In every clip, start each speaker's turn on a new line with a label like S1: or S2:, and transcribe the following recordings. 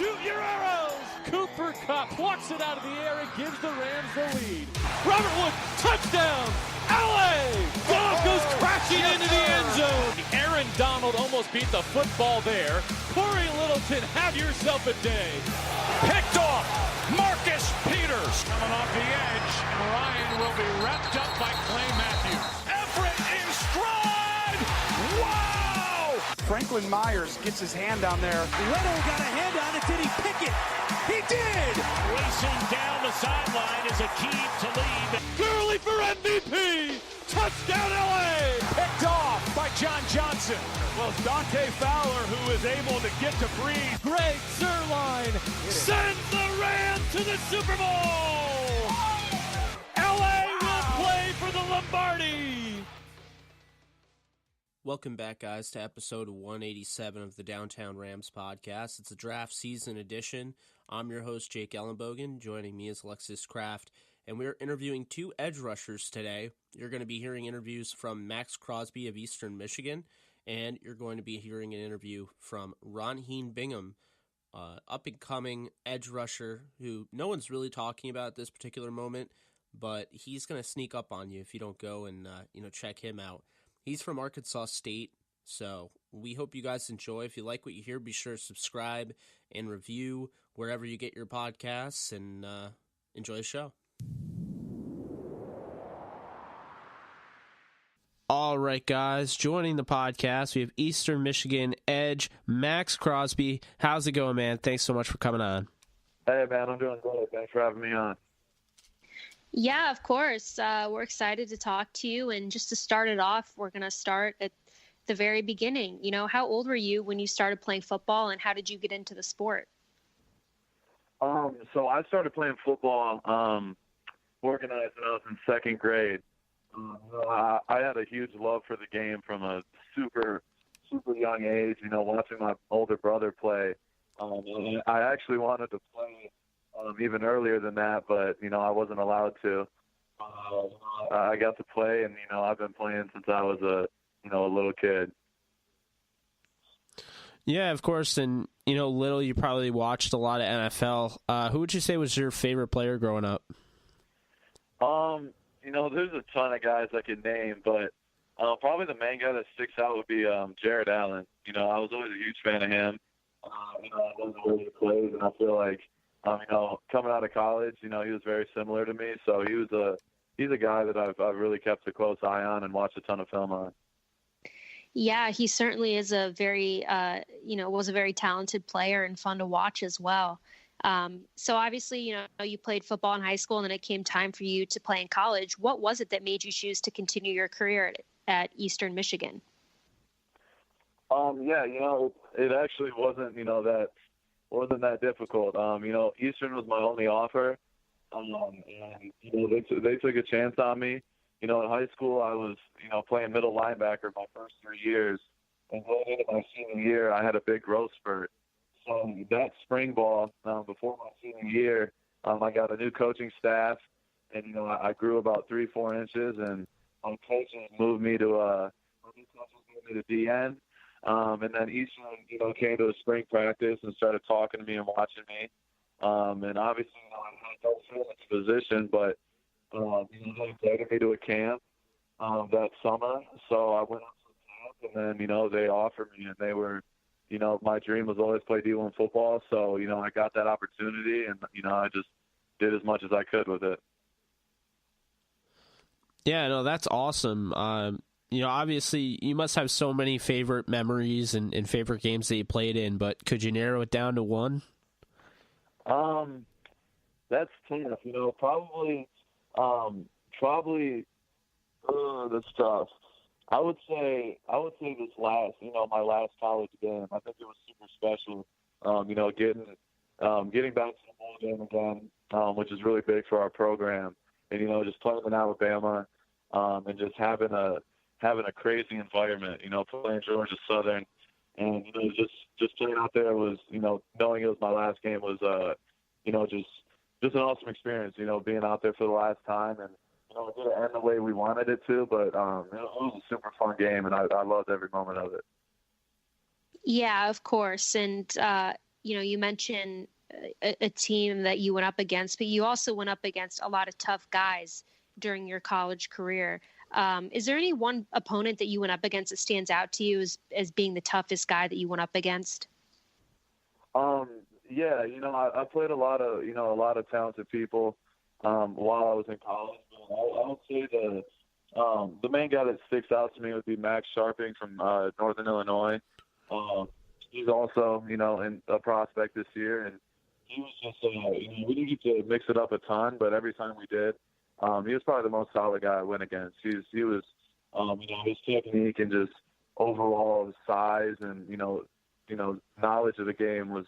S1: Shoot your arrows! Cooper Kupp plucks it out of the air and gives the Rams the lead. Robert Woods, touchdown! LA! Goff goes crashing into the end zone. Aaron Donald almost beat the football there. Corey Littleton, have yourself a day. Picked off. Marcus Peters coming off the edge. Ryan will be wrapped up by Clay Matthews. Everett in stride! Wow!
S2: Franklin Myers gets his hand down there.
S3: Little got a hand on it. Did he pick it? He did!
S1: Racing down the sideline is Akeem Talib. Gurley for MVP! Touchdown LA!
S2: Picked off by John Johnson.
S1: Well, Dante Fowler, who is able to get to breathe. Greg Zuerlein sends the Rams to the Super Bowl! LA will play for the Lombardi!
S4: Welcome back, guys, to episode 187 of the Downtown Rams podcast. It's a draft season edition. I'm your host, Jake Ellenbogen. Joining me is Alexis Kraft, and we're interviewing two edge rushers today. You're going to be hearing interviews from Maxx Crosby of Eastern Michigan, and you're going to be hearing an interview from Ronheen Bingham, up-and-coming edge rusher who no one's really talking about at this particular moment, but he's going to sneak up on you if you don't go and check him out. He's from Arkansas State, so we hope you guys enjoy. If you like what you hear, be sure to subscribe and review wherever you get your podcasts, and enjoy the show. All right, guys, joining the podcast, we have Eastern Michigan edge Maxx Crosby. How's it going, man? Thanks so much for coming on.
S5: Hey, man, I'm doing good. Thanks for having me on.
S6: Yeah, of course. We're excited to talk to you. And just to start it off, we're going to start at the very beginning. You know, how old were you when you started playing football, and how did you get into the sport?
S5: So I started playing football organized when I was in second grade. I had a huge love for the game from a super, super young age, watching my older brother play. And I actually wanted to play even earlier than that, but, I wasn't allowed to. I got to play, and, I've been playing since I was a little kid.
S4: Yeah, of course. And, little, you probably watched a lot of NFL. Who would you say was your favorite player growing up?
S5: There's a ton of guys I could name, but probably the main guy that sticks out would be Jared Allen. I was always a huge fan of him. I love the way he plays, and I feel like, coming out of college, he was very similar to me. So he's a guy that I've really kept a close eye on and watched a ton of film on.
S6: Yeah, he certainly is a very, was a very talented player and fun to watch as well. So obviously, you played football in high school, and then it came time for you to play in college. What was it that made you choose to continue your career at Eastern Michigan?
S5: It actually wasn't, wasn't that difficult. Eastern was my only offer, and they took a chance on me. In high school, I was, playing middle linebacker my first 3 years, and going into my senior year, I had a big growth spurt. So that spring ball, before my senior year, I got a new coaching staff, and I grew about 3-4 inches, and my coaches moved me to DN. And then Eastern, came to a spring practice and started talking to me and watching me. And obviously, I had no feeling position, but they invited me to a camp that summer. So I went up to the camp, and then they offered me, and they were. My dream was always play D1 football, so, I got that opportunity, and, I just did as much as I could with it.
S4: Yeah, no, that's awesome. Obviously, you must have so many favorite memories and favorite games that you played in, but could you narrow it down to one?
S5: That's tough. Probably, that's tough. I would say this last, my last college game. I think it was super special. Getting back to the bowl game again, which is really big for our program, and just playing in Alabama, and just having a crazy environment. Playing Georgia Southern, and just playing out there was, knowing it was my last game was, just an awesome experience. Being out there for the last time and. It didn't end the way we wanted it to, but it was a super fun game, and I loved every moment of it.
S6: Yeah, of course. And you mentioned a team that you went up against, but you also went up against a lot of tough guys during your college career. Is there any one opponent that you went up against that stands out to you as being the toughest guy that you went up against?
S5: Yeah, I played a lot of talented people while I was in college. I would say the main guy that sticks out to me would be Max Sharping from Northern Illinois. He's also, in a prospect this year, and he was just, we didn't get to mix it up a ton, but every time we did, he was probably the most solid guy I went against. He was, his technique and just overall his size and, knowledge of the game was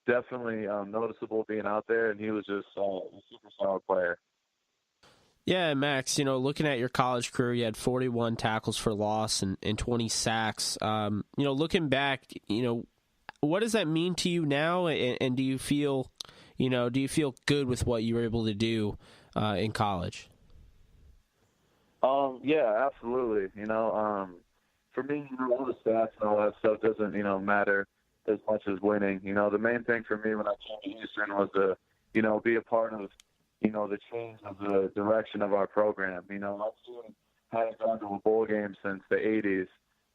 S5: definitely noticeable being out there, and he was just a super solid player.
S4: Yeah, Max, looking at your college career, you had 41 tackles for loss and 20 sacks. Looking back, what does that mean to you now? And do you feel good with what you were able to do in college?
S5: Yeah, absolutely. For me, all the stats and all that stuff doesn't, matter as much as winning. The main thing for me when I came to Eastern was to, be a part of, the change of the direction of our program. Our team hadn't gone to a bowl game since the 80s,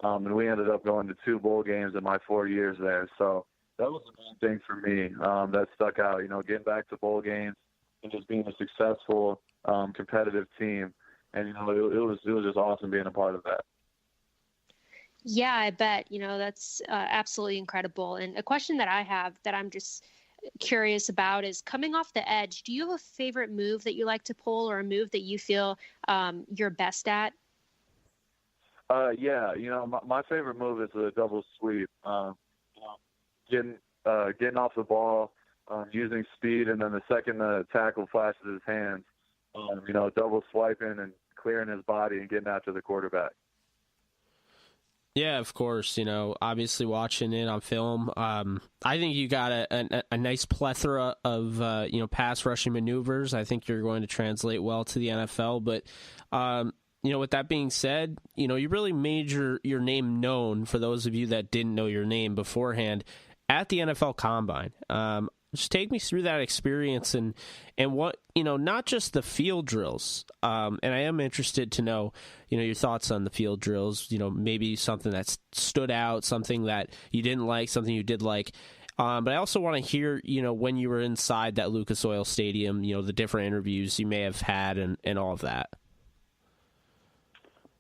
S5: and we ended up going to 2 bowl games in my 4 years there. So that was the main thing for me that stuck out, getting back to bowl games and just being a successful, competitive team. And, it was just awesome being a part of that.
S6: Yeah, I bet. That's absolutely incredible. And a question that I have that I'm just curious about is, coming off the edge, do you have a favorite move that you like to pull, or a move that you feel you're best at?
S5: Yeah, my favorite move is a double sweep. Getting off the ball, using speed, and then the second the tackle flashes his hands, double swiping and clearing his body and getting after the quarterback.
S4: Yeah, of course. Obviously watching it on film, I think you got a nice plethora of pass rushing maneuvers. I think you're going to translate well to the NFL. But with that being said, you really made your name known, for those of you that didn't know your name beforehand, at the NFL Combine. Just take me through that experience and what, not just the field drills. And I am interested to know, your thoughts on the field drills, maybe something that stood out, something that you didn't like, something you did like. But I also want to hear, when you were inside that Lucas Oil Stadium, the different interviews you may have had and all of that.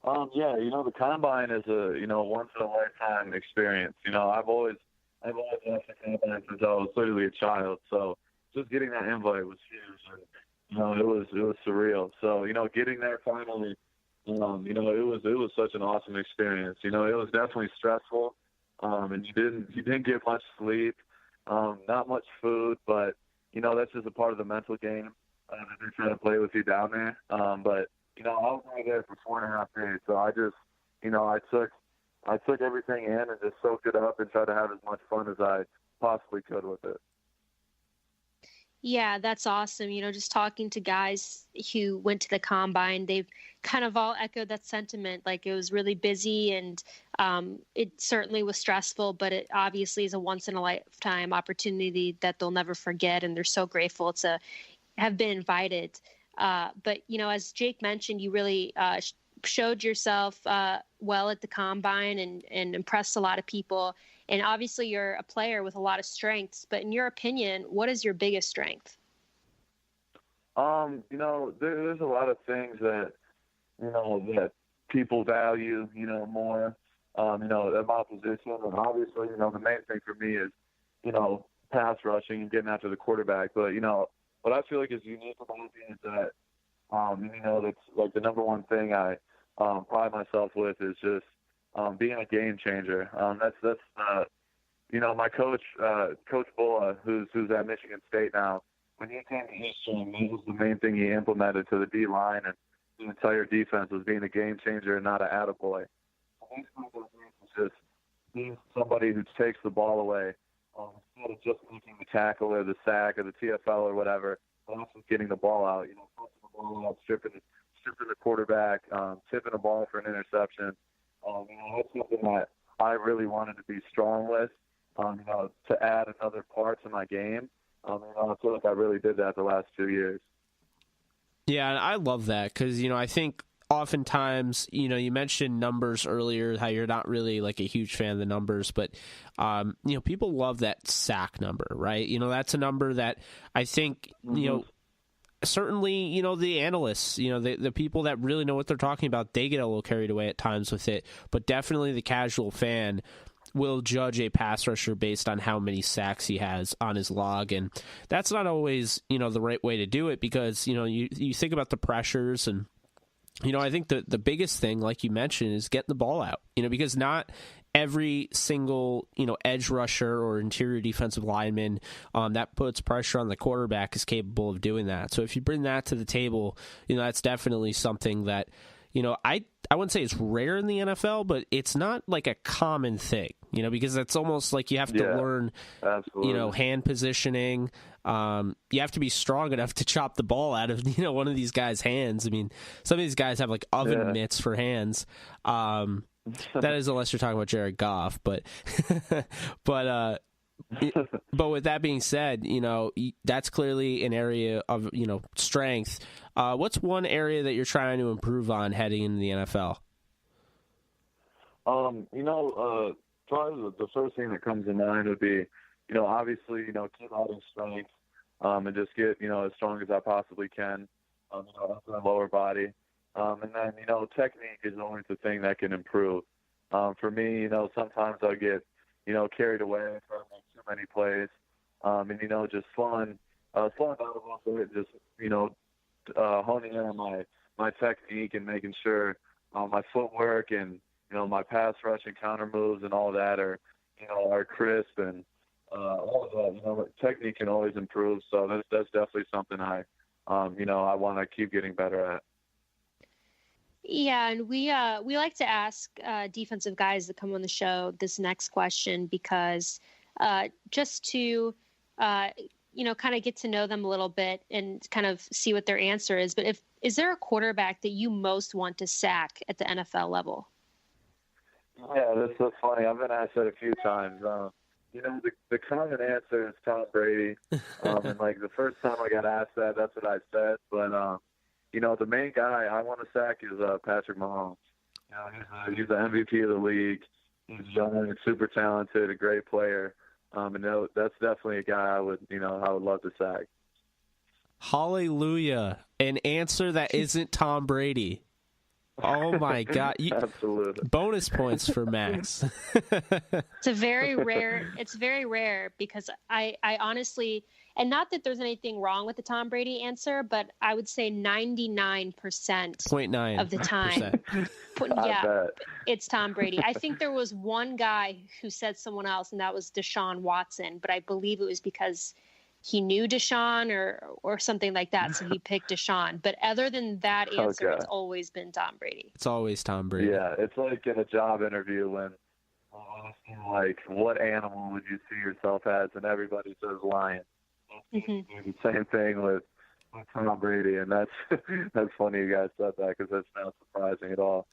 S5: Yeah, the Combine is a, once in a lifetime experience. I've always watched the Combine since I was literally a child. So just getting that invite was huge. And, it was surreal. So, getting there finally, it was such an awesome experience. It was definitely stressful. And you didn't get much sleep, not much food, but, that's just a part of the mental game that they're trying to play with you down there. But, I was only there for 4.5 days. So I just, I took everything in and just soaked it up and tried to have as much fun as I possibly could with it.
S6: Yeah, that's awesome. Just talking to guys who went to the Combine, they've kind of all echoed that sentiment. Like, it was really busy, and it certainly was stressful, but it obviously is a once in a lifetime opportunity that they'll never forget. And they're so grateful to have been invited. But, as Jake mentioned, you really showed yourself well at the Combine and impressed a lot of people. And obviously you're a player with a lot of strengths, but in your opinion, what is your biggest strength?
S5: There's a lot of things that, that people value, more, in my position. And obviously, the main thing for me is, pass rushing and getting after the quarterback. But, what I feel like is unique about me is that, that's like the number one thing I pride myself with is just being a game changer. That's my coach, Coach Bulla, who's at Michigan State now. When he came to Eastern, that was the main thing he implemented to the D line and the entire defense was being a game changer and not an attaboy. It's just being somebody who takes the ball away instead of just making the tackle or the sack or the TFL or whatever, but also getting the ball out. Punching the ball out, stripping the quarterback, tipping the ball for an interception. That's something that I really wanted to be strong with. to add another part to my game. I feel like I really did that the last 2 years.
S4: Yeah, and I love that because, I think oftentimes, you mentioned numbers earlier, how you're not really like a huge fan of the numbers, but, people love that sack number, right? That's a number that I think, certainly, the analysts, the people that really know what they're talking about, they get a little carried away at times with it, but definitely the casual fan will judge a pass rusher based on how many sacks he has on his log, and that's not always, the right way to do it because, you think about the pressures and, I think the biggest thing, like you mentioned, is getting the ball out, because not every single, edge rusher or interior defensive lineman that puts pressure on the quarterback is capable of doing that. So if you bring that to the table, that's definitely something that, I wouldn't say it's rare in the NFL, but it's not like a common thing, because it's almost like you have to learn, hand positioning. You have to be strong enough to chop the ball out of, one of these guys' hands. I mean, some of these guys have like oven mitts for hands. That is, unless you're talking about Jared Goff, but with that being said, that's clearly an area of, strength. What's one area that you're trying to improve on heading into the NFL?
S5: Probably the first thing that comes to mind would be, obviously, keep adding strength, and just get, as strong as I possibly can, up my lower body. And then, technique is always the thing that can improve. For me, sometimes I get, carried away from too many plays, and, just slowing down a little bit, just, honing in on my technique and making sure my footwork and, my pass rush and counter moves and all that are crisp and all of that. Technique can always improve. So that's definitely something I want to keep getting better at.
S6: Yeah, and we like to ask defensive guys that come on the show this next question because just to kind of get to know them a little bit and kind of see what their answer is. But is there a quarterback that you most want to sack at the NFL level?
S5: Yeah, that's so funny. I've been asked that a few times. The common answer is Tom Brady. And like the first time I got asked that, that's what I said. But the main guy I want to sack is Patrick Mahomes. He's the MVP of the league. He's young and super talented, a great player. And that's definitely a guy I would love to sack.
S4: Hallelujah. An answer that isn't Tom Brady. Oh my God.
S5: Absolutely.
S4: Bonus points for Max.
S6: It's very rare because I honestly, and not that there's anything wrong with the Tom Brady answer, but I would say 99% of the time, it's Tom Brady. I think there was one guy who said someone else, and that was Deshaun Watson, but I believe it was because he knew Deshaun or something like that, so he picked Deshaun. But other than that answer, It's always been Tom Brady.
S4: It's always Tom Brady.
S5: Yeah, it's like in a job interview when like, what animal would you see yourself as? And everybody says lion. Mm-hmm. The same thing with Tom Brady, and that's funny you guys said that because that's not surprising at all.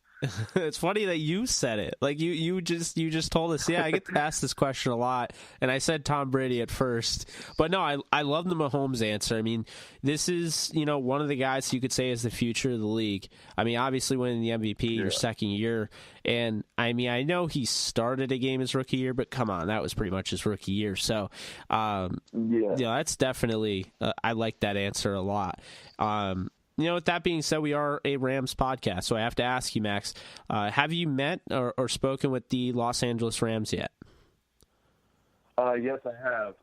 S4: It's funny that you said it. Like you just told us, I get asked this question a lot, and I said Tom Brady at first. But no, I love the Mahomes answer. I mean, this is, one of the guys you could say is the future of the league. I mean, obviously winning the MVP your second year. And I mean, I know he started a game his rookie year, but come on, that was pretty much his rookie year. So, that's definitely, I like that answer a lot. With that being said, we are a Rams podcast, so I have to ask you, Max, have you met or spoken with the Los Angeles Rams yet?
S5: Yes, I have.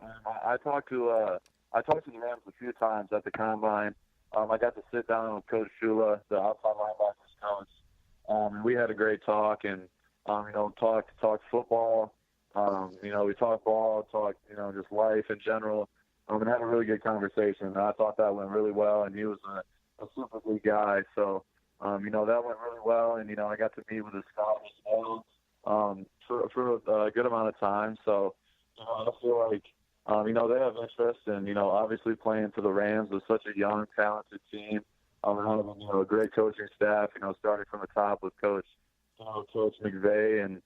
S5: I talked to the Rams a few times at the Combine. I got to sit down with Coach Shula, the outside linebackers coach. We had a great talk and, talked football. We talked ball, talked, just life in general, and had a really good conversation. And I thought that went really well, and he was a super good guy. So, that went really well. And, I got to meet with his scouts as well for a good amount of time. So, I feel like, they have interest in, obviously playing for the Rams with such a young, talented team. Having, a great coaching staff, starting from the top with Coach McVay and,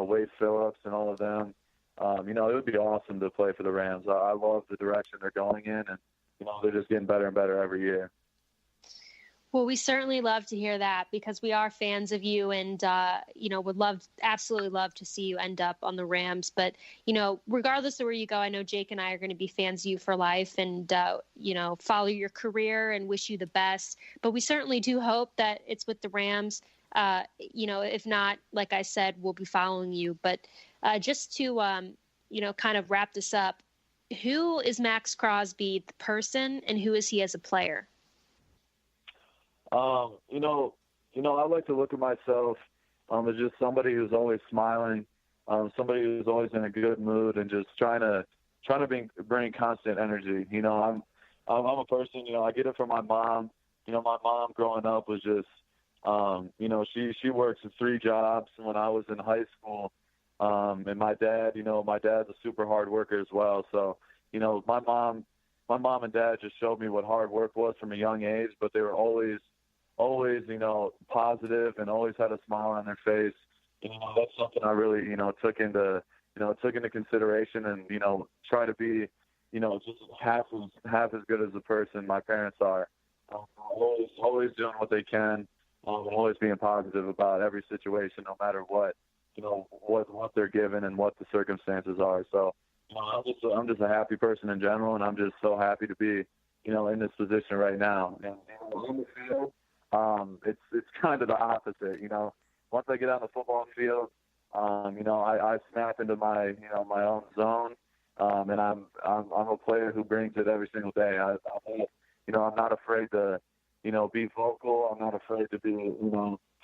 S5: Wade Phillips and all of them. it would be awesome to play for the Rams. I love the direction they're going in, and, they're just getting better and better every year.
S6: Well, we certainly love to hear that because we are fans of you and, would absolutely love to see you end up on the Rams. But, regardless of where you go, I know Jake and I are going to be fans of you for life and, follow your career and wish you the best. But we certainly do hope that it's with the Rams. If not, like I said, we'll be following you. But just to, kind of wrap this up, who is Maxx Crosby, the person, and who is he as a player?
S5: I like to look at myself as just somebody who's always smiling, somebody who's always in a good mood and just trying to bring constant energy. I'm a person, I get it from my mom. My mom growing up was just, she works 3 jobs when I was in high school. And my dad's a super hard worker as well. So, my mom and dad just showed me what hard work was from a young age, but they were always, positive and always had a smile on their face. That's something I really, took into consideration and, try to be, just half as good as the person my parents are. Always doing what they can, always being positive about every situation, no matter what, what they're given and what the circumstances are. So, I'm just a happy person in general, and I'm just so happy to be, in this position right now. And on the field, it's kind of the opposite. Once I get on the football field, I snap into my own zone, and I'm a player who brings it every single day. I'm not afraid to, be vocal. I'm not afraid to be,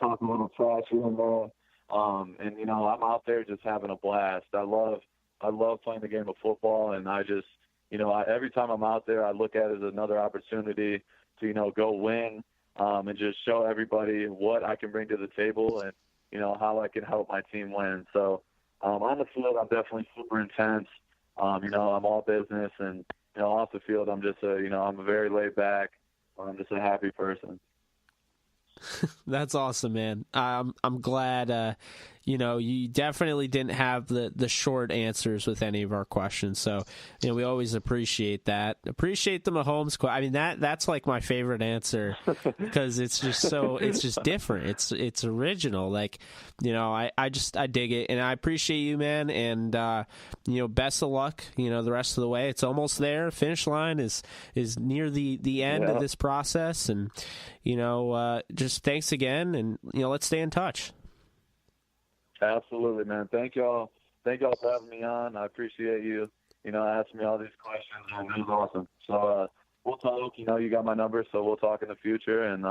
S5: talk a little trash here and there. And I'm out there just having a blast. I love playing the game of football, and I just, every time I'm out there, I look at it as another opportunity to, go win, and just show everybody what I can bring to the table and, how I can help my team win. So, on the field, I'm definitely super intense. I'm all business, and, off the field, I'm just I'm a very laid back. I'm just a happy person.
S4: That's awesome, man. I'm glad, you definitely didn't have the short answers with any of our questions. So, we always appreciate that. Appreciate the Mahomes question. I mean, that's like my favorite answer because it's just different. It's original. Like, I dig it, and I appreciate you, man. And, best of luck, the rest of the way. It's almost there. Finish line is near the end of this process. And, just thanks again. And, let's stay in touch.
S5: Absolutely, man. Thank y'all for having me on. I appreciate you, asking me all these questions. And it was awesome. So we'll talk. You got my number, so we'll talk in the future. And,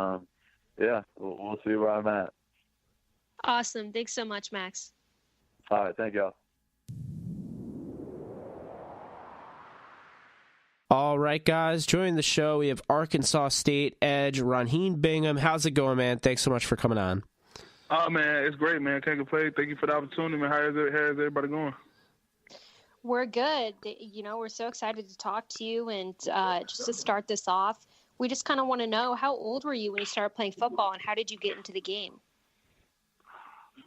S5: we'll see where I'm at.
S6: Awesome. Thanks so much, Max.
S5: All right. Thank y'all.
S4: All right, guys. Joining the show, we have Arkansas State edge Ronheen Bingham. How's it going, man? Thanks so much for coming on.
S7: Oh, man, it's great, man. Can't complain. Thank you for the opportunity, man. How's everybody going?
S6: We're good. We're so excited to talk to you. And just to start this off, we just kind of want to know, how old were you when you started playing football, and how did you get into the game?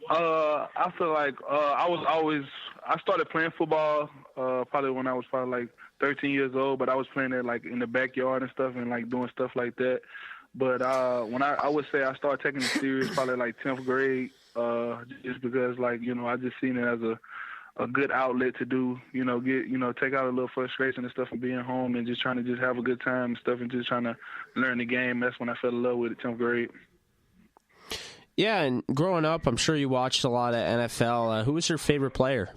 S7: I feel like I started playing football probably when I was like 13 years old, but I was playing it like in the backyard and stuff and like doing stuff like that. But when I would say I started taking it serious probably like 10th grade, just because like, I just seen it as a good outlet to do, take out a little frustration and stuff and being home and just trying to just have a good time and stuff and just trying to learn the game. That's when I fell in love with it, 10th grade.
S4: Yeah, and growing up, I'm sure you watched a lot of NFL. Who was your favorite player?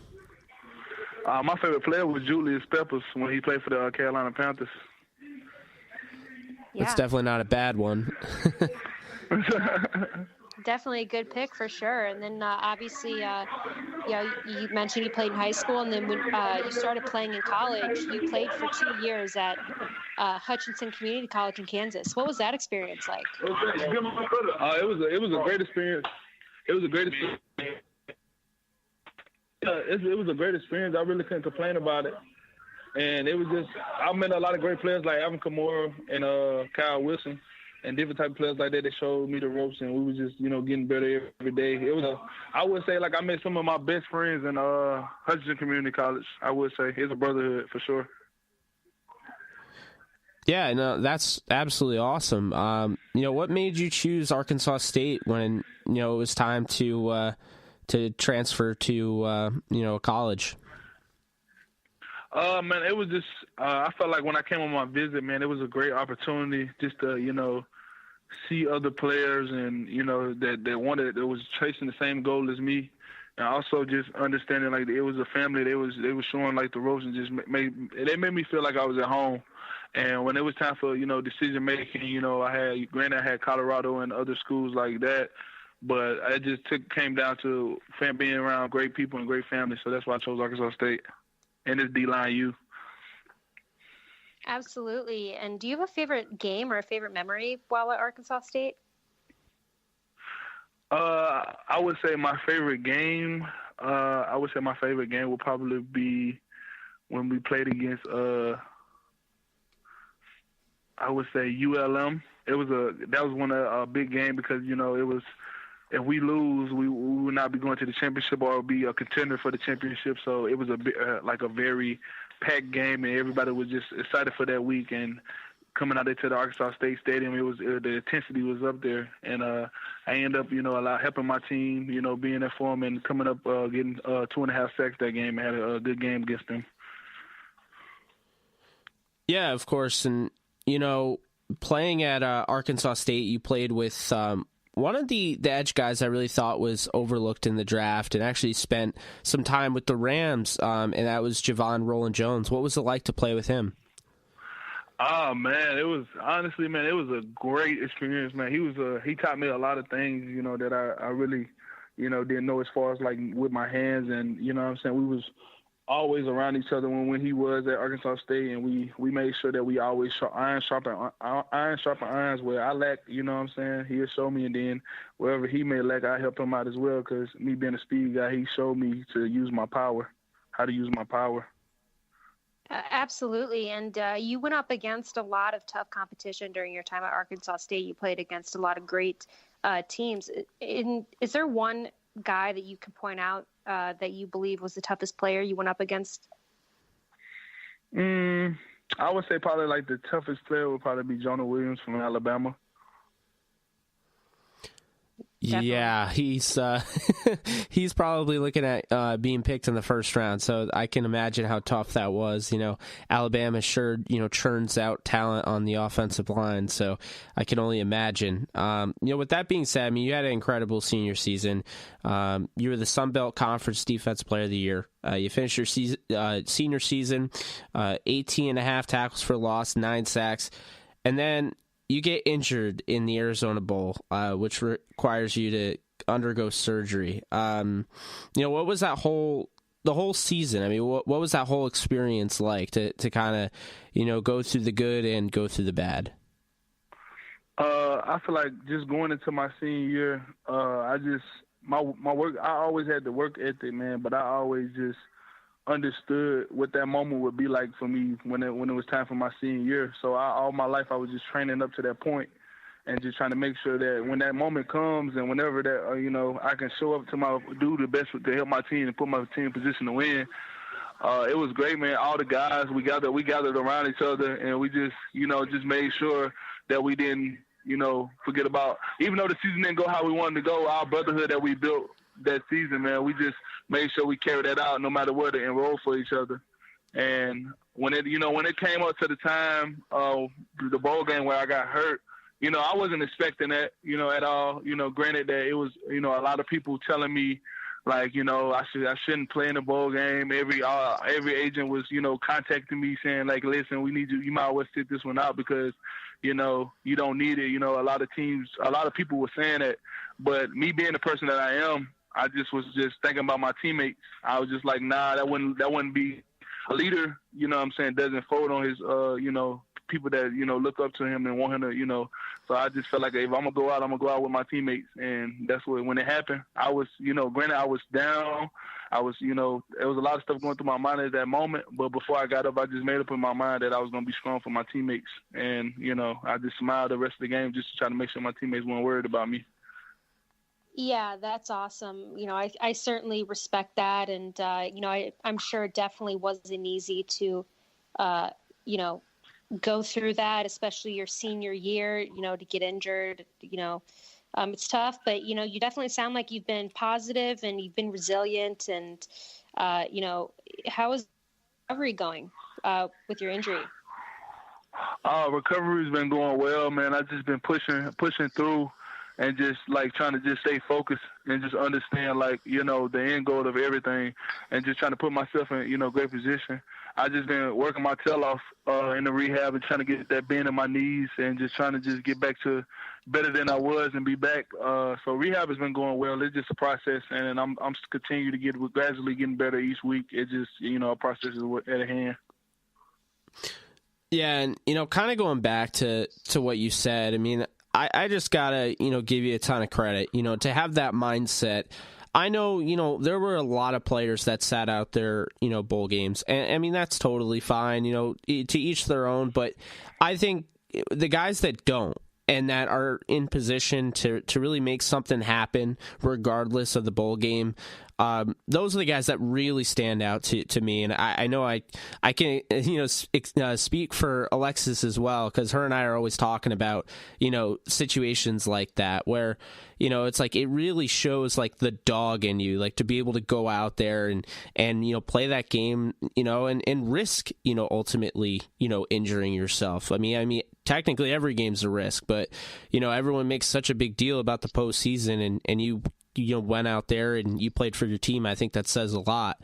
S7: My favorite player was Julius Peppers when he played for the Carolina Panthers.
S6: Yeah.
S4: That's definitely not a bad one.
S6: Definitely a good pick for sure. And then obviously, you mentioned you played in high school, and then when you started playing in college, you played for 2 years at Hutchinson Community College in Kansas. What was that experience like?
S7: It was a great experience. It was a great experience. It was a great experience. I really couldn't complain about it. And it was just, I met a lot of great players like Alvin Kamara and Kyle Wilson. and different type of players like that showed me the ropes, and we was just, getting better every day. I would say, like, I met some of my best friends in Hutchinson Community College. I would say it's a brotherhood for sure.
S4: Yeah, no, that's absolutely awesome. What made you choose Arkansas State when, it was time to transfer to, college?
S7: Man, it was just, I felt like when I came on my visit, man, it was a great opportunity just to, see other players and, that was chasing the same goal as me. And also just understanding, like, it was a family. They was showing, like, the ropes, and just made me feel like I was at home. And when it was time for, decision making, I had Colorado and other schools like that. But it just came down to being around great people and great families. So that's why I chose Arkansas State. And it's D-line U.
S6: Absolutely. And do you have a favorite game or a favorite memory while at Arkansas State?
S7: I would say my favorite game. Would probably be when we played against. I would say ULM. That was one of a big game because it was. If we lose, we will not be going to the championship or be a contender for the championship. So it was a very packed game, and everybody was just excited for that week. And coming out there to the Arkansas State Stadium, the intensity was up there. And I ended up, helping my team, being there for them and coming up getting 2.5 sacks that game. And had a good game against them.
S4: Yeah, of course. And, playing at Arkansas State, you played with one of the edge guys I really thought was overlooked in the draft and actually spent some time with the Rams, and that was Javon Roland-Jones. What was it like to play with him?
S7: Oh, man, it was a great experience, man. He taught me a lot of things, that I really, didn't know as far as, like, with my hands. And, we was always around each other when he was at Arkansas State, and we made sure that we always iron sharpen irons. Where I lack, he'll show me, and then wherever he may lack, I help him out as well. Because me being a speed guy, he showed me how to use my power.
S6: Absolutely, and you went up against a lot of tough competition during your time at Arkansas State. You played against a lot of great teams. Is there one guy that you can point out that you believe was the toughest player you went up against?
S7: I would say probably like the toughest player would probably be Jonah Williams from Alabama.
S6: Definitely.
S4: Yeah, he's probably looking at being picked in the first round, so I can imagine how tough that was. Alabama sure churns out talent on the offensive line, so I can only imagine. With that being said, I mean, you had an incredible senior season. You were the Sun Belt Conference Defensive Player of the Year. You finished your senior season 18.5 tackles for loss, 9 sacks, and then you get injured in the Arizona Bowl, which requires you to undergo surgery. What was the whole season? I mean, what was that whole experience like to kind of, go through the good and go through the bad?
S7: I feel like just going into my senior year, my work. I always had the work ethic, man, but I always just understood what that moment would be like for me when it was time for my senior year. So all my life I was just training up to that point and just trying to make sure that when that moment comes and whenever that I can show up to do the best to help my team and put my team in position to win. It was great, man. All the guys we gathered around each other, and we just just made sure that we didn't forget about, even though the season didn't go how we wanted to go, our brotherhood that we built that season, man, we just made sure we carried that out no matter what, to enroll for each other. And when it came up to the time of the bowl game where I got hurt, I wasn't expecting that, at all. Granted that it was, a lot of people telling me, like, I shouldn't play in the bowl game. Every agent was, contacting me saying, like, listen, we need you. You might as well sit this one out because, you don't need it. A lot of people were saying that. But me being the person that I am, I just was just thinking about my teammates. I was just like, nah, that wouldn't be a leader, doesn't fold on his, people that, look up to him and want him to, so I just felt like if I'm going to go out, I'm going to go out with my teammates. And that's when it happened. I was, granted I was down I was, there was a lot of stuff going through my mind at that moment. But before I got up, I just made up in my mind that I was going to be strong for my teammates. And, I just smiled the rest of the game just to try to make sure my teammates weren't worried about me.
S6: Yeah, that's awesome. I certainly respect that. And, I'm sure it definitely wasn't easy to, go through that, especially your senior year, to get injured, it's tough, but, you definitely sound like you've been positive and you've been resilient. And, how is recovery going with your injury?
S7: Recovery's been going well, man. I've just been pushing through and just trying to just stay focused and just understand the end goal of everything and just trying to put myself in, great position. I just been working my tail off in the rehab and trying to get that bend in my knees and just trying to just get back to better than I was and be back. So rehab has been going well. It's just a process, and I'm continue to gradually getting better each week. It's just, a process is at hand.
S4: Yeah, and, kind of going back to what you said, I mean, I just got to, give you a ton of credit, to have that mindset. I know, there were a lot of players that sat out their, bowl games. And I mean, that's totally fine, to each their own. But I think the guys that don't and that are in position to really make something happen, regardless of the bowl game, those are the guys that really stand out to me. And I know I can, speak for Alexis as well, because her and I are always talking about, situations like that where, it's like it really shows the dog in you, to be able to go out there and play that game, and risk, ultimately, injuring yourself. I mean, technically every game's a risk, but, everyone makes such a big deal about the postseason and you went out there and you played for your team. I think that says a lot.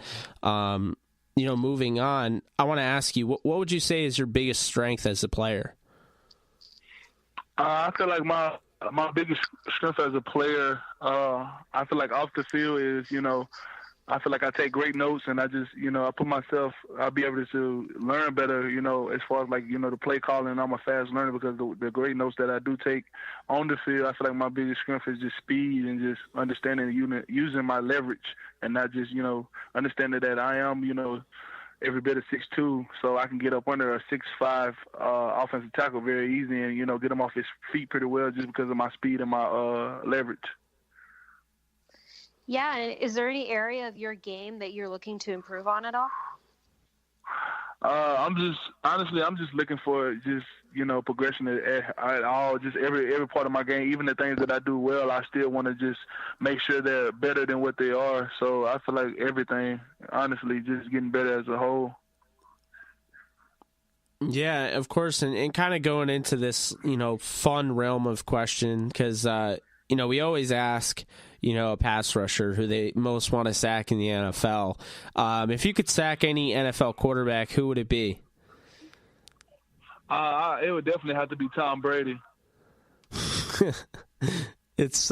S4: Moving on, I want to ask you, what would you say is your biggest strength as a player? I
S7: feel like my biggest strength as a player, I feel like off the field is, I feel like I take great notes and I just, I'll be able to learn better, as far as the play calling. I'm a fast learner because the great notes that I do take on the field, I feel like my biggest strength is just speed and just understanding using my leverage and not just, understanding that I am, every bit of 6'2", so I can get up under a 6'5" offensive tackle very easy and, get him off his feet pretty well just because of my speed and my leverage.
S6: Yeah, and is there any area of your game that you're looking to improve on at all?
S7: I'm just looking for just, progression at all, just every part of my game. Even the things that I do well, I still want to just make sure they're better than what they are. So I feel like everything, honestly, just getting better as a whole.
S4: Yeah, of course, and kind of going into this, fun realm of question, because, we always ask, a pass rusher who they most want to sack in the NFL. If you could sack any NFL quarterback, who would it be?
S7: It would definitely have to be Tom Brady.
S4: It's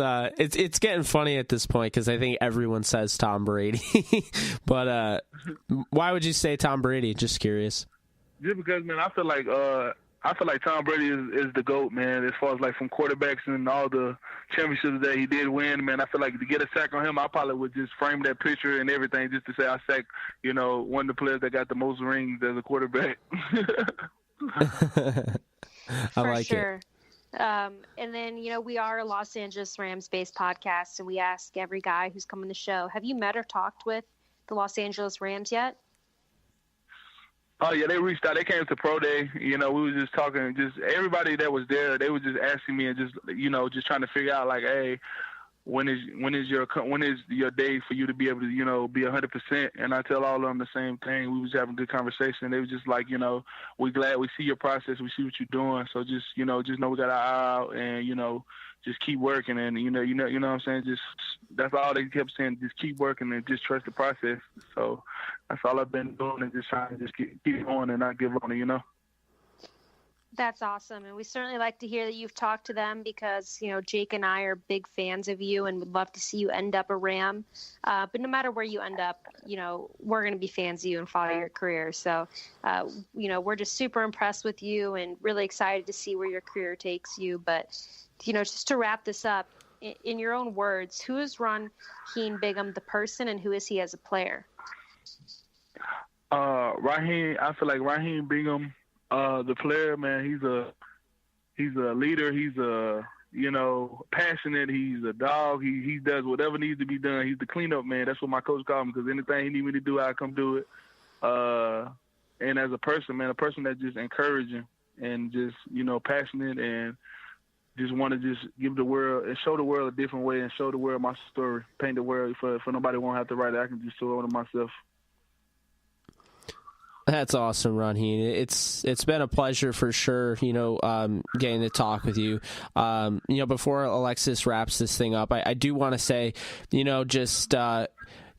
S4: getting funny at this point because I think everyone says Tom Brady. But why would you say Tom Brady? Just curious.
S7: Just because, man, I feel like Tom Brady is the GOAT, man, as far as from quarterbacks and all the championships that he did win, man. I feel like to get a sack on him, I probably would just frame that picture and everything just to say I sacked, one of the players that got the most rings as a quarterback.
S4: I like
S6: sure. It. And then, we are a Los Angeles Rams-based podcast, and we ask every guy who's come on the show, have you met or talked with the Los Angeles Rams yet?
S7: Oh, yeah, they reached out. They came to Pro Day. We were just talking. Just everybody that was there, they were just asking me and just, just trying to figure out, like, hey, when is your day for you to be able to, be 100%? And I tell all of them the same thing. We was having a good conversation. They was just like, we glad we see your process. We see what you're doing. So just know we got our eye out and, just keep working. And, you know what I'm saying? Just that's all they kept saying. Just keep working and just trust the process. So that's all I've been doing and just trying to just keep going and not give on it,
S6: That's awesome. And we certainly like to hear that you've talked to them because, Jake and I are big fans of you and would love to see you end up a Ram. But no matter where you end up, we're going to be fans of you and follow your career. So, we're just super impressed with you and really excited to see where your career takes you. But, just to wrap this up, in your own words, who is Ronheen Bingham, the person, and who is he as a player?
S7: I feel like Ronheen Bingham, the player, man, he's a leader. He's passionate. He's a dog. He does whatever needs to be done. He's the cleanup man. That's what my coach called him, because anything he need me to do, I come do it. And as a person, man, a person that's just encouraging and just, passionate and just want to just give the world and show the world a different way and show the world my story, paint the world for nobody won't have to write it. I can just show it to myself.
S4: That's awesome, Ronheen. It's been a pleasure for sure, getting to talk with you. Before Alexis wraps this thing up, I do want to say,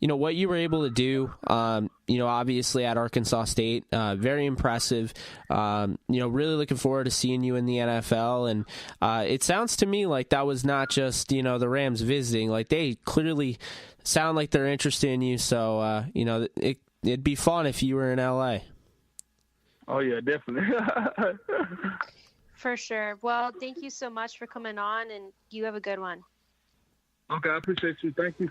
S4: what you were able to do, obviously at Arkansas State, very impressive. Really looking forward to seeing you in the NFL. And it sounds to me like that was not just, the Rams visiting. Like, they clearly sound like they're interested in you. So, it'd be fun if you were in LA.
S7: Oh, yeah, definitely.
S6: For sure. Well, thank you so much for coming on, and you have a good one.
S7: Okay, I appreciate you. Thank you.